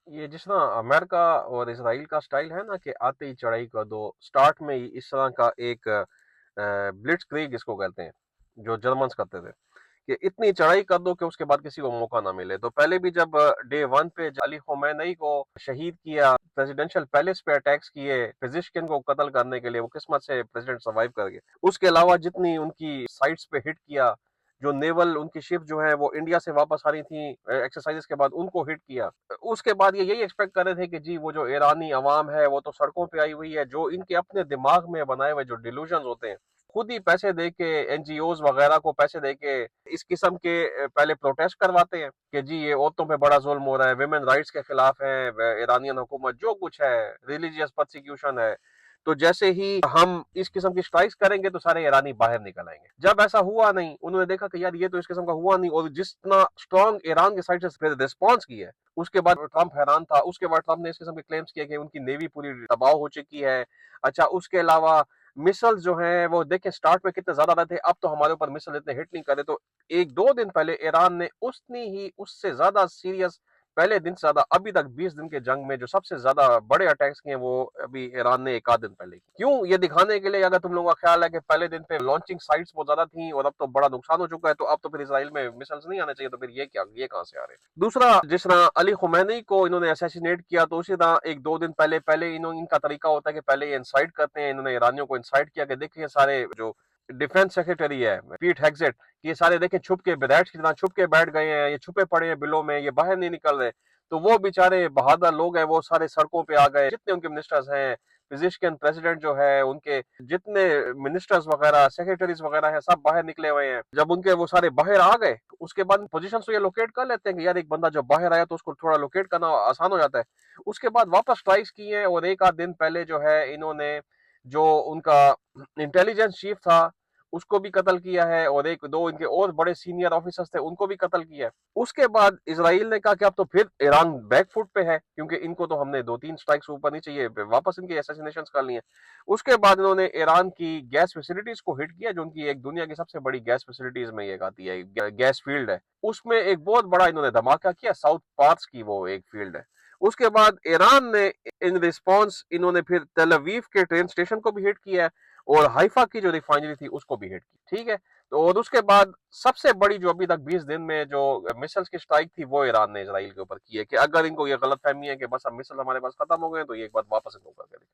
ये जिस तरह अमेरिका और इसराइल का स्टाइल है ना कि आते ही चढ़ाई कर दो, स्टार्ट में ही इस तरह का एक ब्लिट्जक्रीग इसको कहते हैं, जो जर्मन्स करते थे कि इतनी चढ़ाई कर दो कि उसके बाद किसी को मौका ना मिले। तो पहले भी जब डे वन पे अली खुमैनी को शहीद किया, प्रेसिडेंशियल पैलेस पे अटैक्स किए पेजिशकिन को कत्ल करने के लिए, वो किस्मत से प्रेसिडेंट सर्वाइव कर गए। उसके अलावा जितनी उनकी साइट्स पे हिट किया, जो नेवल उनकी शिप जो है वो इंडिया से वापस आ रही थी एक्सरसाइजेस के बाद, उनको हिट किया। उसके बाद ये यही एक्सपेक्ट कर रहे थे कि जी वो जो ईरानी अवाम है वो तो सड़कों पे आई हुई है, जो इनके अपने दिमाग में बनाए हुए जो डिल्यूजन होते हैं, खुद ही पैसे दे के एनजीओज वगैरह को पैसे दे के इस किस्म के पहले प्रोटेस्ट करवाते हैं कि जी ये औरतों पे बड़ा जुल्म हो रहा है, विमेन राइट्स के खिलाफ है ईरानियन हुकूमत, जो कुछ है, रिलीजियस परसिक्यूशन है। तो जैसे ही हम इस किस्म की स्ट्राइक्स करेंगे तो सारे ईरानी बाहर निकल आएंगे। जब ऐसा हुआ नहीं, उन्होंने देखा कि यार ये तो इस किस्म का हुआ नहीं, और जितना स्ट्रांग ईरान की साइड से फिर रिस्पॉन्स किया है, उसके बाद ट्रंप हैरान था। उसके बाद ट्रंप ने इस किस्म के क्लेम्स किए कि उनकी नेवी पूरी तबाह हो चुकी है। अच्छा, उसके अलावा मिसाइल्स जो हैं वो देखें स्टार्ट में कितने ज्यादा रहे थे, अब तो हमारे ऊपर मिसाइल इतने हिट नहीं करे। तो एक दो दिन पहले ईरान ने उतनी ही उससे ज्यादा सीरियस, पहले दिन से ज्यादा, अभी तक 20 दिन के जंग में जो सबसे ज्यादा बड़े अटैक्स किए वो अभी ईरान ने एक आध दिन पहले किए। क्यों? ये दिखाने के लिए, अगर तुम लोगों का ख्याल है कि पहले दिन पे लॉन्चिंग साइट्स बहुत ज्यादा थी और अब तो बड़ा नुकसान हो चुका है, तो अब तो फिर इसराइल में मिसाइल्स नहीं आने चाहिए, तो फिर ये क्या, ये कहां से आ रहे हैं? दूसरा, जिस तरह अली खुमैनी को इन्होंने असैसिनेट किया, तो उसी तरह एक दो दिन पहले पहले इन्होंने, इनका तरीका होता है कि पहले ये इंसाइट करते हैं। इन्होंने ईरानियों को इंसाइट किया कि देखिए सारे जो डिफेंस सेक्रेटरी है पीट हेग्सेट, ये सारे देखें छुप के बैराक्स की तरह छुप के बैठ गए हैं, ये छुपे पड़े हैं बिलों में, ये बाहर नहीं निकल रहे। तो वो बेचारे बहादुर लोग हैं, वो सारे सड़कों पे आ गए, जितने उनके मिनिस्टर्स हैं, फिजिशियन प्रेसिडेंट जो है, उनके जितने मिनिस्टर्स वगैरह सेक्रेटरीज वगैरह हैं, सब बाहर निकले हुए हैं। जब उनके वो सारे बाहर आ गए, उसके बाद पोजीशन तो ये लोकेट कर लेते हैं कि यार एक बंदा जब बाहर आया तो उसको थोड़ा लोकेट करना आसान हो जाता है। उसके बाद वापस स्ट्राइक्स किए हैं, और एक आध दिन पहले जो है इन्होंने जो उनका इंटेलिजेंस चीफ था उसको भी कत्ल किया है, और एक दो इनके और बड़े सीनियर ऑफिसर्स थे उनको भी कत्ल किया है। उसके बाद इसराइल ने कहा कि अब तो फिर ईरान बैकफुट पे है, क्योंकि इनको तो हमने दो तीन स्ट्राइक्स ऊपर नहीं चाहिए, वापस इनके असैसिनेशंस कर लिए। उसके बाद इन्होंने ईरान की गैस फैसिलिटीज को हिट किया, जो उनकी एक दुनिया की सबसे बड़ी गैस फैसिलिटीज में एक आती है, गैस फील्ड है, उसमें एक बहुत बड़ा इन्होंने धमाका किया, साउथ पार्स की वो एक फील्ड है। उसके बाद ईरान ने इन रिस्पॉन्स इन्होंने फिर तेल अवीव के ट्रेन स्टेशन को भी हिट किया है, और हाइफा की जो रिफाइनरी थी उसको भी हिट की। ठीक है, तो और उसके बाद सबसे बड़ी जो अभी तक 20 दिन में जो मिसाइल्स की स्ट्राइक थी वो ईरान ने इसराइल के ऊपर की है, कि अगर इनको ये गलत फहमी है कि बस अब मिसाइल हमारे पास खत्म हो गए तो ये एक बार वापस इनको करके दिखाए।